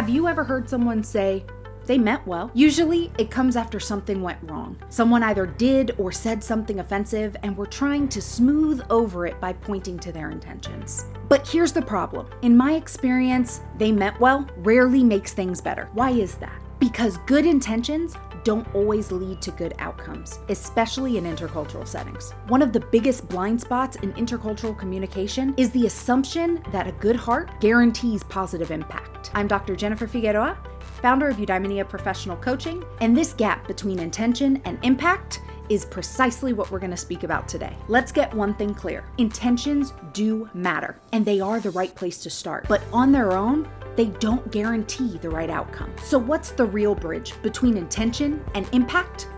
Have you ever heard someone say, "They meant well"? Usually, it comes after something went wrong. Someone either did or said something offensive, and we're trying to smooth over it by pointing to their intentions. But here's the problem. In my experience, "they meant well" rarely makes things better. Why is that? Because good intentions don't always lead to good outcomes, especially in intercultural settings. One of the biggest blind spots in intercultural communication is the assumption that a good heart guarantees positive impact. I'm Dr. Jennifer Figueroa, founder of Eudaimonia Professional Coaching, and this gap between intention and impact is precisely what we're going to speak about today. Let's get one thing clear. Intentions do matter, and they are the right place to start. But on their own, they don't guarantee the right outcome. So what's the real bridge between intention and impact?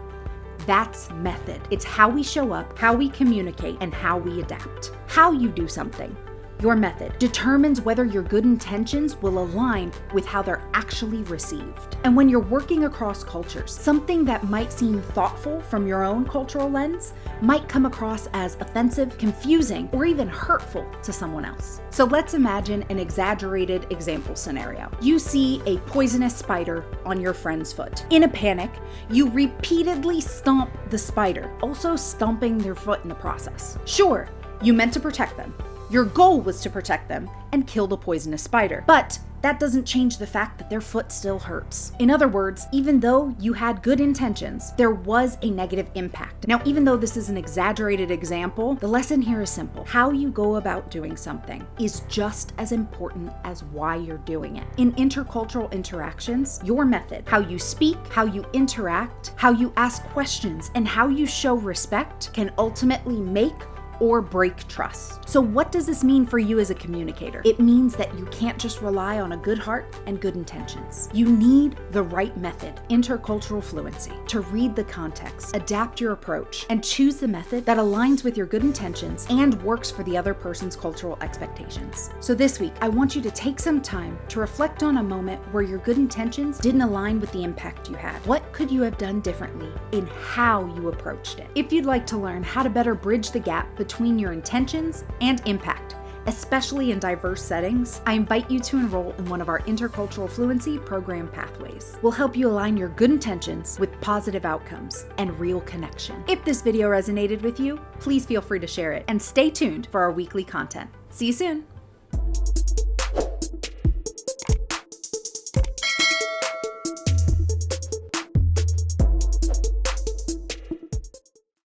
That's method. It's how we show up, how we communicate, and how we adapt. How you do something, your method, determines whether your good intentions will align with how they're actually received. And when you're working across cultures, something that might seem thoughtful from your own cultural lens might come across as offensive, confusing, or even hurtful to someone else. So let's imagine an exaggerated example scenario. You see a poisonous spider on your friend's foot. In a panic, you repeatedly stomp the spider, also stomping their foot in the process. Sure, you meant to protect them. Your goal was to protect them and kill the poisonous spider, but that doesn't change the fact that their foot still hurts. In other words, even though you had good intentions, there was a negative impact. Now, even though this is an exaggerated example, the lesson here is simple. How you go about doing something is just as important as why you're doing it. In intercultural interactions, your method, how you speak, how you interact, how you ask questions, and how you show respect can ultimately make or break trust. So what does this mean for you as a communicator? It means that you can't just rely on a good heart and good intentions. You need the right method, intercultural fluency, to read the context, adapt your approach, and choose the method that aligns with your good intentions and works for the other person's cultural expectations. So this week, I want you to take some time to reflect on a moment where your good intentions didn't align with the impact you had. What could you have done differently in how you approached it? If you'd like to learn how to better bridge the gap between your intentions and impact, especially in diverse settings, I invite you to enroll in one of our intercultural fluency program pathways. We'll help you align your good intentions with positive outcomes and real connection. If this video resonated with you, please feel free to share it and stay tuned for our weekly content. See you soon.